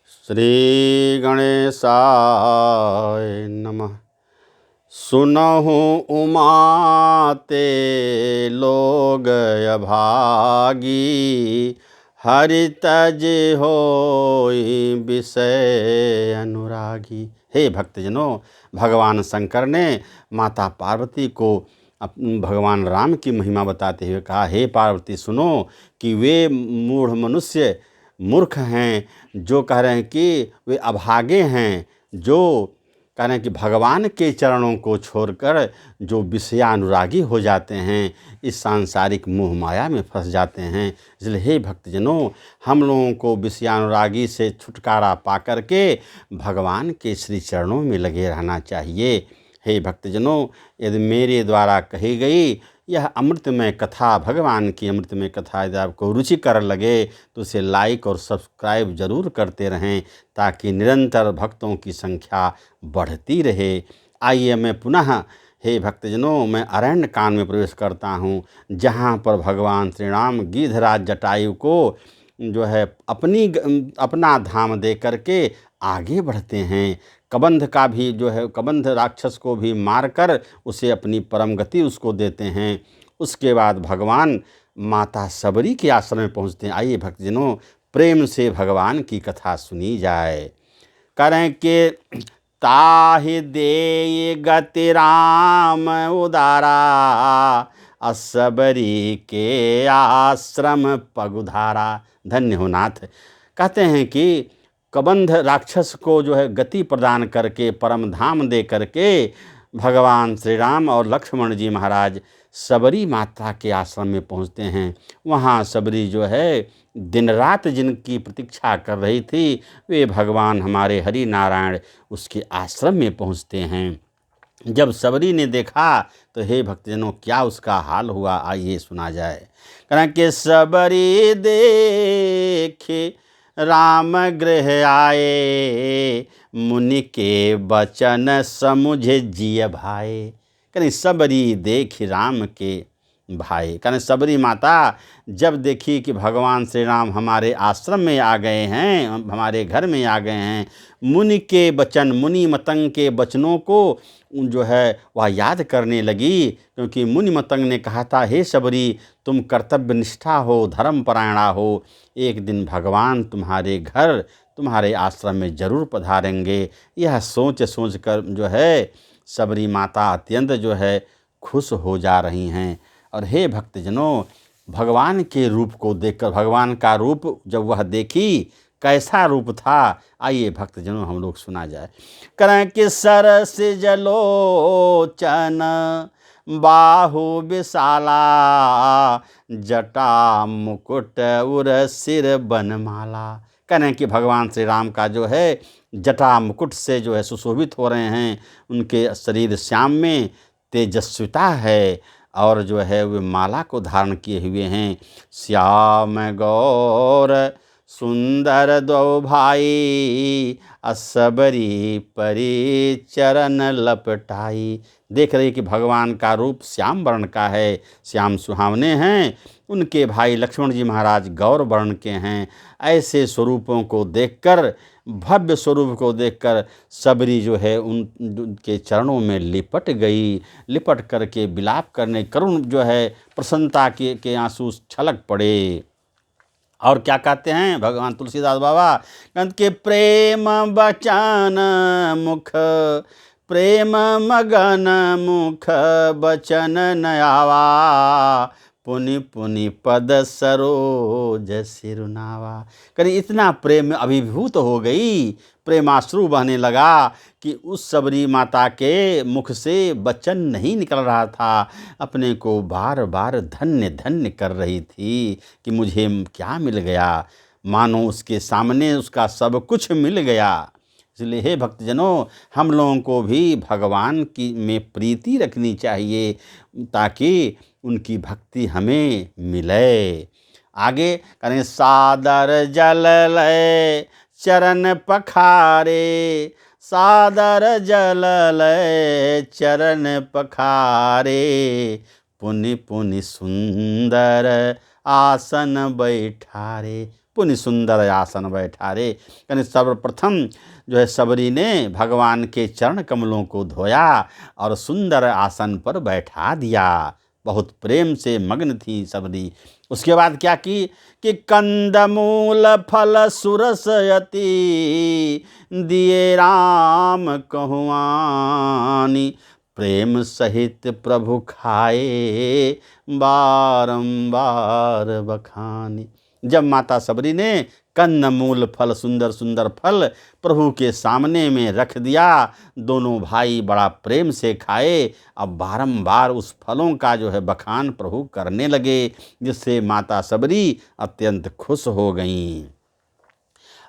श्री गणेशाय नमः। सुनहु उमाते लोग अभागी, हरि तज होई विषय अनुरागी। हे भक्तजनों, भगवान शंकर ने माता पार्वती को भगवान राम की महिमा बताते हुए कहा, हे पार्वती सुनो कि वे मूढ़ मनुष्य मूर्ख हैं जो कह रहे हैं कि वे अभागे हैं, जो कह रहे हैं कि भगवान के चरणों को छोड़कर जो विषयानुरागी हो जाते हैं, इस सांसारिक मोह माया में फंस जाते हैं। इसलिए हे भक्तजनों, हम लोगों को विषयानुरागी से छुटकारा पा करके भगवान के श्री चरणों में लगे रहना चाहिए। हे भक्तजनों, यदि मेरे द्वारा कही गई यह अमृतमय कथा, भगवान की अमृतमय कथा यदि आपको रुचिकर लगे तो उसे लाइक और सब्सक्राइब जरूर करते रहें, ताकि निरंतर भक्तों की संख्या बढ़ती रहे। आइए मैं पुनः, हे भक्तजनों, मैं अरण्य कांड में प्रवेश करता हूँ, जहाँ पर भगवान श्री राम गिद्धराज जटायु को जो है अपना धाम दे करके आगे बढ़ते हैं। कबंध का भी जो है, कबंध राक्षस को भी मारकर उसे अपनी परम गति उसको देते हैं। उसके बाद भगवान माता सबरी के आश्रम में पहुँचते हैं। आइए भक्तजनों, प्रेम से भगवान की कथा सुनी जाए। करें कि ताहि देय गति राम उदारा, असबरी के आश्रम पगुधारा। धन्य हो नाथ। कहते हैं कि कबंध राक्षस को जो है गति प्रदान करके, परम धाम दे करके भगवान श्री राम और लक्ष्मण जी महाराज सबरी माता के आश्रम में पहुंचते हैं। वहाँ सबरी जो है दिन रात जिनकी प्रतीक्षा कर रही थी, वे भगवान हमारे हरि नारायण उसके आश्रम में पहुंचते हैं। जब सबरी ने देखा तो हे भक्तजनों, क्या उसका हाल हुआ, आइए सुना जाए। कारण कि सबरी देखे राम गृह आए, मुनि के बचन समुझे जिय भाए। कहीं सबरी देख राम के भाई, कहीं सबरी माता जब देखी कि भगवान श्री राम हमारे आश्रम में आ गए हैं, हमारे घर में आ गए हैं, मुनि के वचन, मुनि मतंग के वचनों को जो है वह याद करने लगी। क्योंकि मुनि मतंग ने कहा था, हे सबरी, तुम कर्तव्य निष्ठा हो, धर्म परायणा हो, एक दिन भगवान तुम्हारे घर, तुम्हारे आश्रम में जरूर पधारेंगे। यह सोच सोच कर जो है सबरी माता अत्यंत जो है खुश हो जा रही हैं। और हे भक्तजनों, भगवान के रूप को देखकर, भगवान का रूप जब वह देखी, कैसा रूप था, आइए भक्तजनों हम लोग सुना जाए। करें कि सरस जलोचन बाहु विशाला, जटा मुकुट उर सिर बनमाला। करें कि भगवान श्री राम का जो है जटा मुकुट से जो है सुशोभित हो रहे हैं, उनके शरीर श्याम में तेजस्विता है, और जो है वे माला को धारण किए हुए हैं। श्याम गौर सुंदर दो भाई, असबरी परी चरण लपटाई। देख रही कि भगवान का रूप श्याम वर्ण का है, श्याम सुहावने हैं। उनके भाई लक्ष्मण जी महाराज गौर वर्ण के हैं। ऐसे स्वरूपों को देखकर, भव्य स्वरूप को देखकर सबरी जो है उनके चरणों में लिपट गई। लिपट करके विलाप करने, करुण जो है प्रसन्नता के आंसू छलक पड़े। और क्या कहते हैं भगवान तुलसीदास बाबा, कहते के प्रेम बचन मुख, प्रेम मगन मुख बचन नयावा, पुनि पुनि पद सरोज सिरुनावा। कहीं इतना प्रेम में अभिभूत हो गई, प्रेमाश्रु बहने लगा कि उस सबरी माता के मुख से वचन नहीं निकल रहा था। अपने को बार बार धन्य धन्य कर रही थी कि मुझे क्या मिल गया, मानो उसके सामने उसका सब कुछ मिल गया। इसलिए हे भक्तजनों, हम लोगों को भी भगवान की में प्रीति रखनी चाहिए, ताकि उनकी भक्ति हमें मिले। आगे करें, सादर जल लय चरण पखारे, सादर जल लय चरण पखारे, पुनि पुनि सुंदर आसन बैठारे। पुनि सुंदर आसन बैठारे। यानी सर्वप्रथम जो है सबरी ने भगवान के चरण कमलों को धोया और सुंदर आसन पर बैठा दिया। बहुत प्रेम से मग्न थी सबरी। उसके बाद क्या की कि कंदमूल फल सुरसयति दिए राम कहुआनी, प्रेम सहित प्रभु खाए बारंबार बखानी। जब माता सबरी ने कंदमूल फल, सुंदर सुंदर फल प्रभु के सामने में रख दिया, दोनों भाई बड़ा प्रेम से खाए। अब बारंबार उस फलों का जो है बखान प्रभु करने लगे, जिससे माता सबरी अत्यंत खुश हो गईं।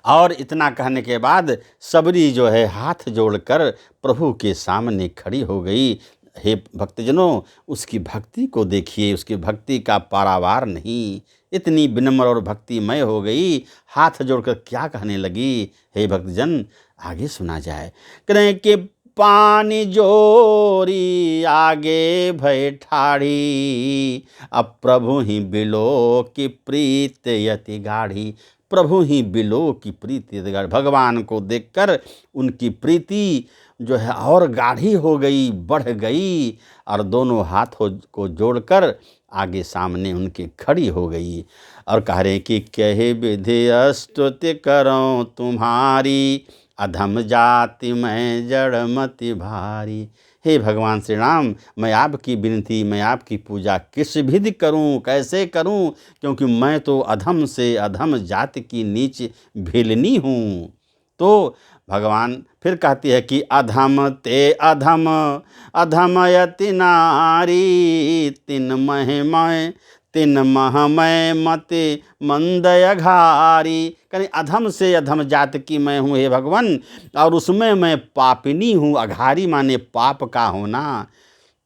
और इतना कहने के बाद सबरी जो है हाथ जोड़कर प्रभु के सामने खड़ी हो गई। हे भक्तजनों, उसकी भक्ति को देखिए, उसकी भक्ति का पारावार नहीं। इतनी विनम्र और भक्तिमय हो गई, हाथ जोड़कर क्या कहने लगी। हे भक्तजन, आगे सुना जाए। करें कि पानी जोरी आगे भय ठाढ़ी, अब प्रभु ही बिलो की प्रीत यति गाढ़ी। प्रभु ही बिलो की प्रीति, भगवान को देखकर उनकी प्रीति जो है और गाढ़ी हो गई, बढ़ गई, और दोनों हाथों को जोड़कर आगे सामने उनके खड़ी हो गई। और कह रहे कि कहे विधि स्तुति करो तुम्हारी, अधम जाति मैं जड़मति भारी। हे भगवान श्री राम, मैं आपकी विनती, मैं आपकी पूजा किस विधि करूं, कैसे करूं, क्योंकि मैं तो अधम से अधम जाति की नीच भिलनी हूँ। तो भगवान फिर कहती है कि अधम ते अधम अधमयति नारी, तिन महमय तिन महमय मते मंदय घारी। कहीं अधम से अधम जाति की मैं हूँ हे भगवान, और उसमें मैं पापिनी हूँ। अघारी माने पाप का होना,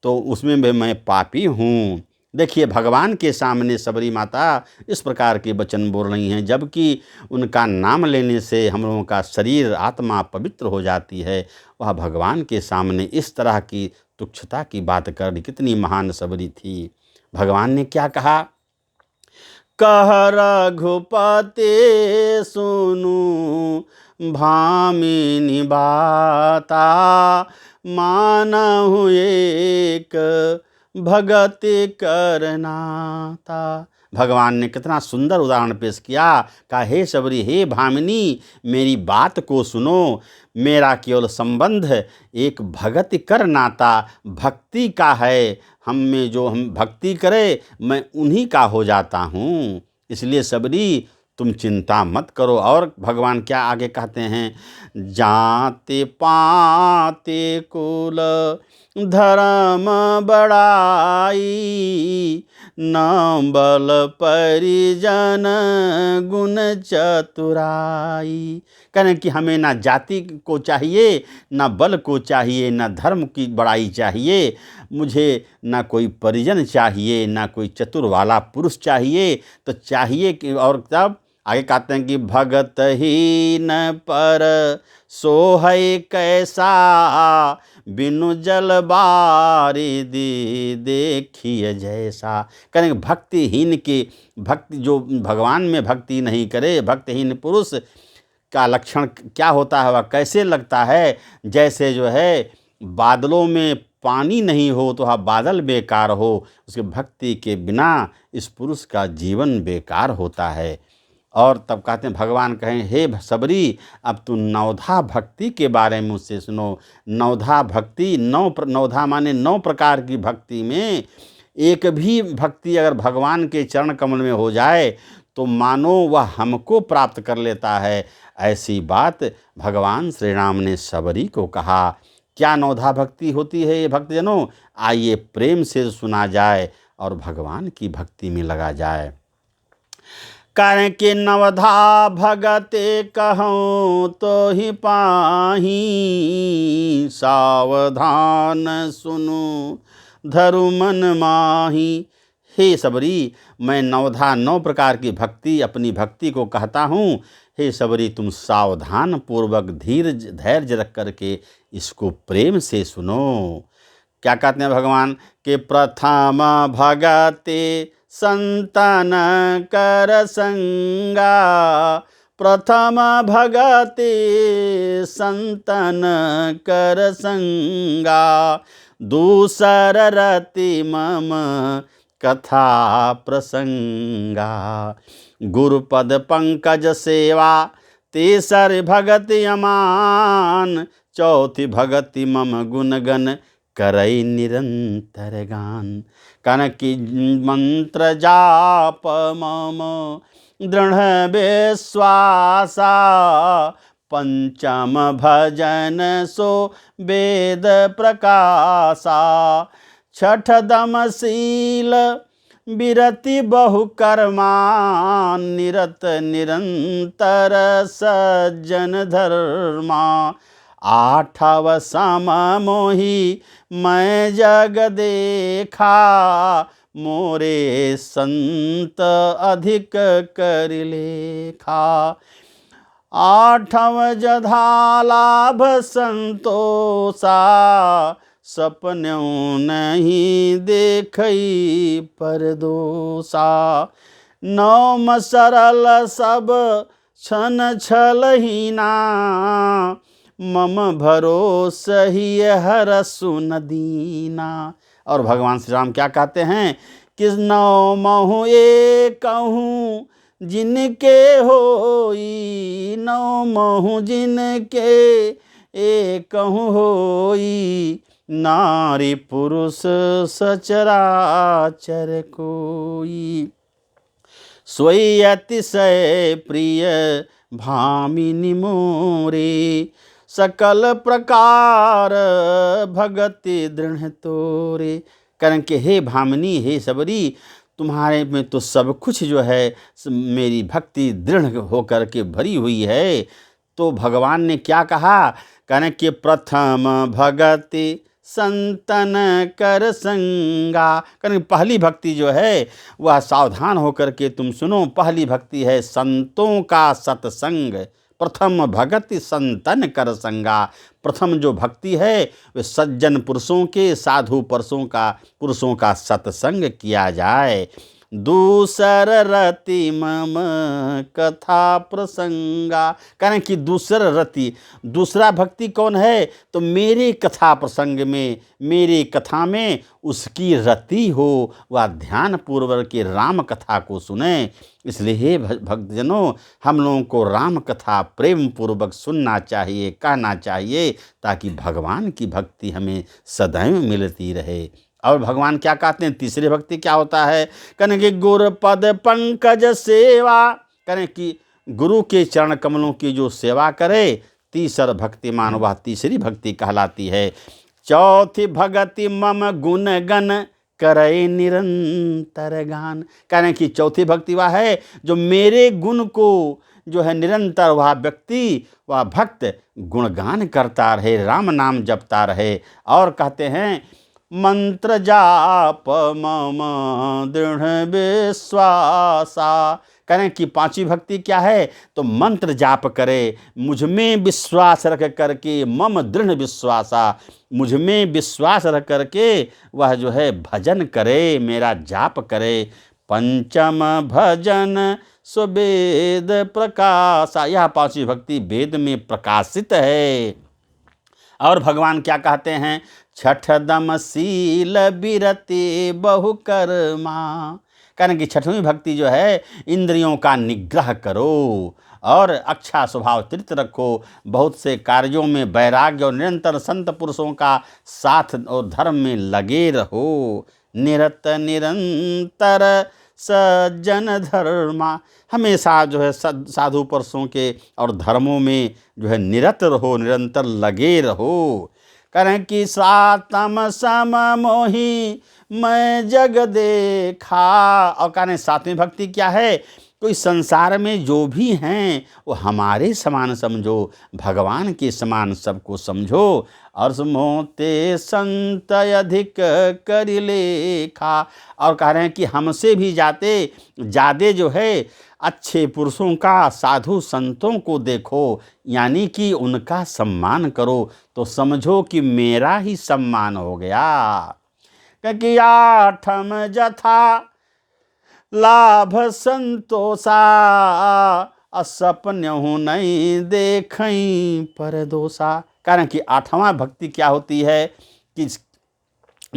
तो उसमें भी मैं पापी हूँ। देखिए, भगवान के सामने सबरी माता इस प्रकार के वचन बोल रही हैं, जबकि उनका नाम लेने से हम लोगों का शरीर आत्मा पवित्र हो जाती है। वह भगवान के सामने इस तरह की तुच्छता की बात कर रही, कितनी महान सबरी थी। भगवान ने क्या कहा, कह रघुपते सुनु भामिनी बाता, मानहु एक भगति करनाता। भगवान ने कितना सुंदर उदाहरण पेश किया। कहा, हे सबरी, हे भामिनी, मेरी बात को सुनो। मेरा केवल संबंध एक भगति कर नाता, भक्ति का है। हम में जो हम भक्ति करे, मैं उन्हीं का हो जाता हूँ। इसलिए सबरी, तुम चिंता मत करो। और भगवान क्या आगे कहते हैं, जाते पाते कुल धर्म बड़ाई, न बल परिजन गुण चतुराई। कहने कि हमें ना जाति को चाहिए, ना बल को चाहिए, ना धर्म की बड़ाई चाहिए। मुझे ना कोई परिजन चाहिए, ना कोई चतुर वाला पुरुष चाहिए। तो चाहिए कि, और तब आगे कहते हैं कि भगत ही न पर सोहै कैसा, बिनु जल बारिदि देखिए जैसा। कहेंगे भक्तिहीन की भक्ति, जो भगवान में भक्ति नहीं करे, भक्तिहीन पुरुष का लक्षण क्या होता है, वह कैसे लगता है। जैसे जो है बादलों में पानी नहीं हो तो वह बादल बेकार हो, उसके भक्ति के बिना इस पुरुष का जीवन बेकार होता है। और तब कहते हैं, भगवान कहें, हे सबरी, अब तू नवधा भक्ति के बारे में मुझसे सुनो। नवधा भक्ति, नवधा माने 9 प्रकार की भक्ति में एक भी भक्ति अगर भगवान के चरण कमल में हो जाए तो मानो वह हमको प्राप्त कर लेता है। ऐसी बात भगवान श्री राम ने सबरी को कहा। क्या नवधा भक्ति होती है ये भक्तजनों? आइए प्रेम से सुना जाए और भगवान की भक्ति में लगा जाए। कारण के नवधा भगते कहूँ तो ही पाही, सावधान सुनु धरु मन माही। हे सबरी, मैं नवधा 9 प्रकार की भक्ति, अपनी भक्ति को कहता हूँ। हे सबरी, तुम सावधान पूर्वक धैर्य रख करके इसको प्रेम से सुनो। क्या कहते हैं भगवान के, प्रथम भगते संतन कर संगा, प्रथम भगति संतन कर संगा, दूसर रति मम कथा प्रसंगा। गुरुपद पंकज सेवा, तीसर भगति अमान, चौथी भगति मम गुणगन करई निरंतर गान। कनकी मंत्र जाप मम दृढ़ विश्वासा, पंचम भजन सो वेद प्रकाशा। छठ दम शील विरति बहुकर्मा, निरत निरंतर सज्जन धर्मा। आठव सम मोहि मैं जग देखा, मोरे संत अधिक कर लेखा। आठव जधा लाभ संतोषा, सपन्यों नहीं देखई परदोषा। नौम सरल सब छन छलहीना, मम भरोस ही हरसु नदीना। और भगवान श्री राम क्या कहते हैं कि नौ महु एक कहूँ जिनके होई, नौ महु जिनके एक कहूँ होई, नारी पुरुष सचराचर कोई। सोई अतिशय प्रिय भामिनी मोरे, सकल प्रकार भगति दृढ़ तोरे। कारण के हे भामिनी, हे सबरी, तुम्हारे में तो सब कुछ जो है मेरी भक्ति दृढ़ होकर के भरी हुई है। तो भगवान ने क्या कहा, कहने कि प्रथम भगति संतन कर संगा। कहने पहली भक्ति जो है वह सावधान होकर के तुम सुनो, पहली भक्ति है संतों का सत्संग। प्रथम भगति संतन कर संगा, प्रथम जो भक्ति है वे सज्जन पुरुषों के, साधु पुरुषों का सत्संग किया जाए। दूसर रति मम कथा प्रसंगा। कारण कि दूसरा भक्ति कौन है, तो मेरे कथा प्रसंग में, मेरे कथा में उसकी रति हो, वह ध्यान पूर्वक के राम कथा को सुने। इसलिए हे भक्तजनों, हम लोगों को राम कथा प्रेम पूर्वक सुनना चाहिए, कहना चाहिए, ताकि भगवान की भक्ति हमें सदैव मिलती रहे। और भगवान क्या कहते हैं, तीसरी भक्ति क्या होता है, कहने कि गुरुपद पंकज सेवा। कहने कि गुरु के चरण कमलों की जो सेवा करे, तीसर भक्ति मान, वह तीसरी भक्ति कहलाती है। चौथी भगति मम गुण गण करे निरंतर गान। कहने की चौथी भक्ति वह है जो मेरे गुण को जो है निरंतर वह व्यक्ति, वह भक्त गुणगान करता रहे, राम नाम जपता रहे। और कहते हैं मंत्र जाप मम दृढ़ विश्वासा। करें कि पांचवी भक्ति क्या है, तो मंत्र जाप करे, मुझ में विश्वास रख करके, मम दृढ़ विश्वासा, मुझ में विश्वास रख करके वह जो है भजन करे, मेरा जाप करे। पंचम भजन सुवेद प्रकाशा। यह पांचवी भक्ति वेद में प्रकाशित है। और भगवान क्या कहते हैं, छठ दम शील विरति बहुकर्मा। कारण कि छठवीं भक्ति जो है इंद्रियों का निग्रह करो और अच्छा स्वभाव चित्त रखो, बहुत से कार्यों में वैराग्य और निरंतर संत पुरुषों का साथ और धर्म में लगे रहो। निरत निरंतर सज्जन धर्मा। हमेशा जो है साधु पुरुषों के और धर्मों में जो है निरत रहो, निरंतर लगे रहो। करें कि सातम सम मोहि मैं जग देखा। और करें सातवीं भक्ति क्या है, कोई संसार में जो भी हैं वो हमारे समान समझो, भगवान के समान सबको समझो। और मोते संत अधिक कर लेखा। और कह रहे हैं कि हमसे भी ज़्यादा जो है अच्छे पुरुषों का, साधु संतों को देखो, यानी कि उनका सम्मान करो, तो समझो कि मेरा ही सम्मान हो गया। क्योंकि आठम जथा लाभ संतोषा असपन्यहु नहीं देखई पर दोषा। कारण कि आठवां भक्ति क्या होती है कि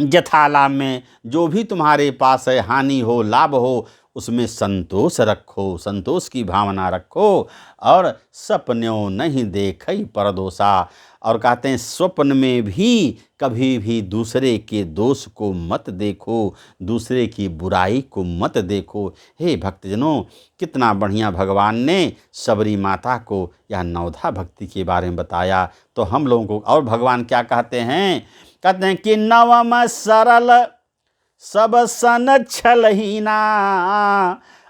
यथालाभ में जो भी तुम्हारे पास है, हानि हो लाभ हो, उसमें संतोष रखो, संतोष की भावना रखो। और सपन्यों नहीं देखई परदोषा। और कहते हैं स्वप्न में भी कभी भी दूसरे के दोष को मत देखो, दूसरे की बुराई को मत देखो। हे भक्तजनों, कितना बढ़िया भगवान ने सबरी माता को यह नवधा भक्ति के बारे में बताया। तो हम लोगों को और भगवान क्या कहते हैं? कहते हैं कि नवम सरल सब सन छलहीना,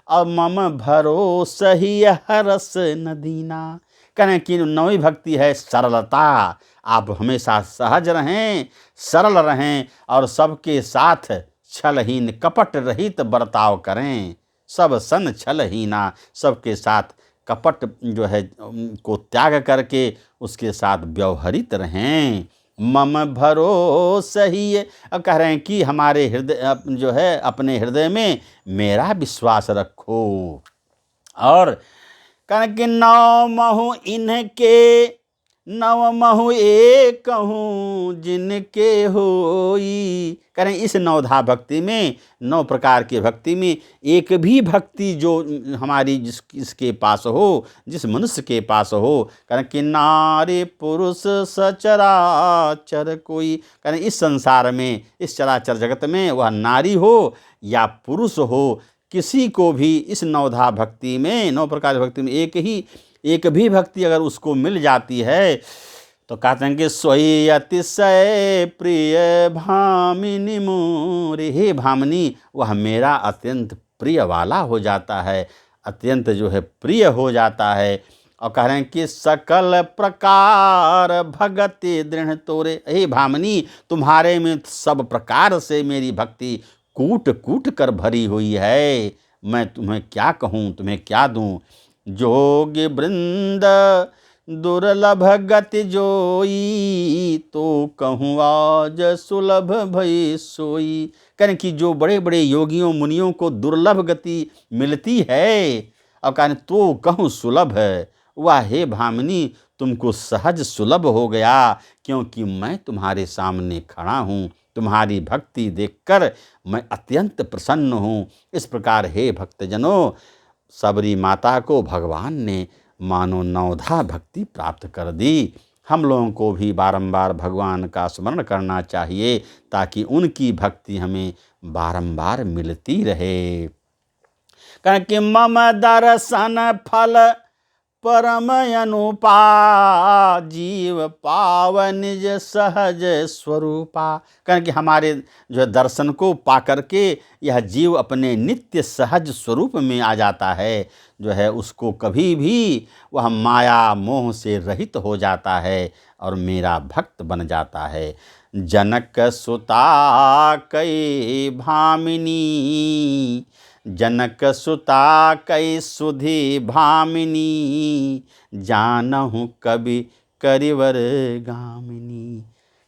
अब मम भरोस ही हरस नदीना। कहें कि नवी भक्ति है सरलता। आप हमेशा सहज रहें, सरल रहें और सबके साथ छलहीन कपट रहित बर्ताव करें। सब सन छलहीना, सबके साथ कपट जो है को त्याग करके उसके साथ व्यवहारित रहें। मम भरोस ही है। अब कह रहे हैं कि हमारे हृदय जो है अपने हृदय में मेरा विश्वास रखो। और कहें कि नौ महु इनके नव महु एक हूँ जिनके होई। करें इस नवधा भक्ति में, 9 प्रकार की भक्ति में एक भी भक्ति जो हमारी जिसके पास हो, जिस मनुष्य के पास हो, करें कि नारी पुरुष सचराचर कोई। करें इस संसार में, इस चराचर जगत में वह नारी हो या पुरुष हो, किसी को भी इस नवधा भक्ति में, 9 प्रकार की भक्ति में एक भी भक्ति अगर उसको मिल जाती है तो कहते हैं कि सोई अतिशय प्रिय भामिनी मोरे। हे भामिनी, वह मेरा अत्यंत प्रिय वाला हो जाता है, अत्यंत जो है प्रिय हो जाता है। और कह रहे हैं कि सकल प्रकार भगति दृढ़ तोरे। हे भामिनी, तुम्हारे में सब प्रकार से मेरी भक्ति कूट कूट कर भरी हुई है। मैं तुम्हें क्या कहूँ, तुम्हें क्या दूँ। जोगी वृंद दुर्लभ गति जोई, तो कहूँ आज सुलभ भई सोई। कहें कि जो बड़े बड़े योगियों मुनियों को दुर्लभ गति मिलती है, और कहें तो कहूँ सुलभ है, वह हे भामिनी तुमको सहज सुलभ हो गया, क्योंकि मैं तुम्हारे सामने खड़ा हूँ। तुम्हारी भक्ति देखकर मैं अत्यंत प्रसन्न हूँ। इस प्रकार हे भक्तजनों, सबरी माता को भगवान ने मानो नवधा भक्ति प्राप्त कर दी। हम लोगों को भी बारंबार भगवान का स्मरण करना चाहिए ताकि उनकी भक्ति हमें बारंबार मिलती रहे। कहें कि मम दर्शन फल परम अनुपा, जीव पाव निज सहज स्वरूपा। कहें कि हमारे जो दर्शन को पा करके यह जीव अपने नित्य सहज स्वरूप में आ जाता है, जो है उसको कभी भी वह माया मोह से रहित हो जाता है और मेरा भक्त बन जाता है। जनक सुता कई भामिनी, जनक सुता कई सुधी भामिनी, जानहु कवि करिवर गामिनी।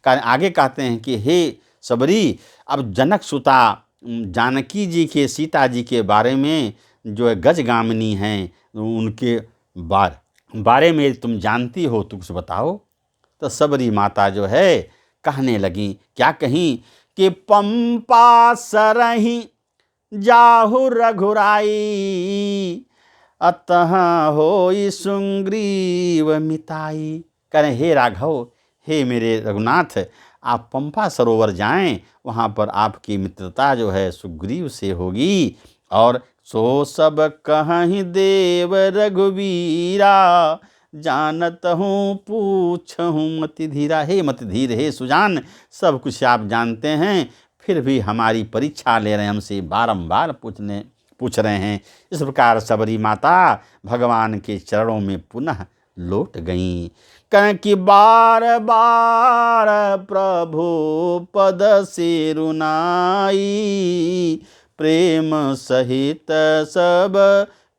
आगे कहते हैं कि हे सबरी, अब जनक सुता जानकी जी के, सीता जी के बारे में जो है गजगामिनी हैं, उनके बारे में तुम जानती हो तो कुछ बताओ। तो सबरी माता जो है कहने लगी, क्या कहीं कि पंपा सरही जाहु रघुराई, अतः होई सुग्रीव मिताई। करें हे राघव, हे मेरे रघुनाथ, आप पंपा सरोवर जाएं, वहाँ पर आपकी मित्रता जो है सुग्रीव से होगी। और सो सब कहीं देव रघुवीरा, जानत हूँ पूछहूँ मति धीरा। हे मति धीर, हे सुजान, सब कुछ आप जानते हैं, फिर भी हमारी परीक्षा ले रहे हैं, हमसे बारंबार पूछ रहे हैं। इस प्रकार सबरी माता भगवान के चरणों में पुनः लौट गईं। कहें कि बार बार प्रभु पद सिरुनाई, प्रेम सहित सब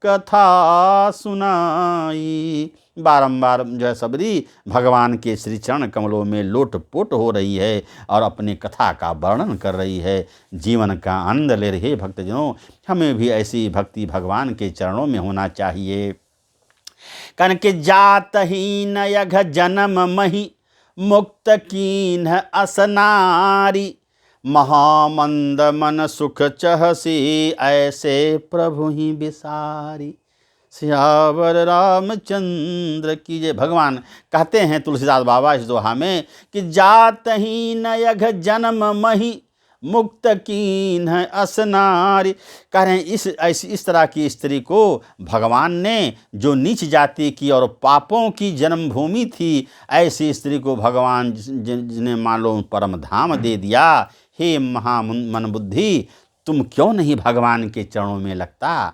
कथा सुनाई। बारंबार जो है सबरी भगवान के श्री चरण कमलों में लोटपोट हो रही है और अपनी कथा का वर्णन कर रही है, जीवन का आनंद ले रही है। भक्तजनों, हमें भी ऐसी भक्ति भगवान के चरणों में होना चाहिए। कनक जात हीन यघ जन्म मही, मुक्त कीन असनारी, महामंद मन सुख चहसी, ऐसे प्रभु ही बिसारी। सियावर रामचंद्र की जय। भगवान कहते हैं तुलसीदास बाबा इस दोहा में कि जात हीन यघ जन्म मही, मुक्त कीन है असनारी। कह रहे हैं इस तरह की स्त्री को भगवान ने, जो नीच जाति की और पापों की जन्मभूमि थी, ऐसी स्त्री को भगवान जिसने मान लो परम धाम दे दिया। हे महामन बुद्धि, तुम क्यों नहीं भगवान के चरणों में लगता।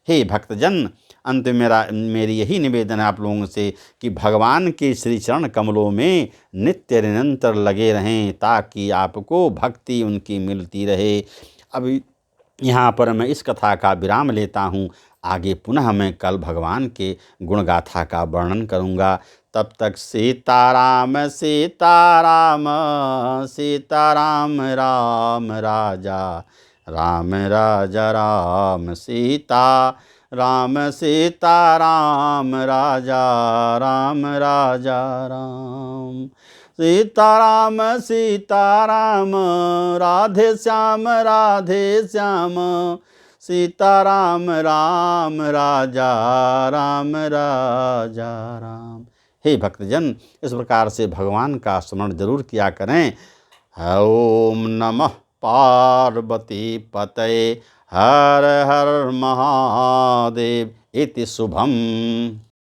हे भक्तजन, अंत मेरी यही निवेदन है आप लोगों से कि भगवान के श्री चरण कमलों में नित्य निरंतर लगे रहें, ताकि आपको भक्ति उनकी मिलती रहे। अब यहाँ पर मैं इस कथा का विराम लेता हूँ। आगे पुनः मैं कल भगवान के गुणगाथा का वर्णन करूँगा। तब तक सीताराम सीताराम सीताराम, राम राजा राम राजा, राम सीता राम सीताराम, राजा राम राजा राम। सीताराम सीताराम, राधे श्याम राधे श्याम, सीताराम राम राजा राम राजा राम। हे भक्तजन, इस प्रकार से भगवान का स्मरण जरूर किया करें। ओम नमः पार्वती पतये, हर हर महादेव। इति शुभम।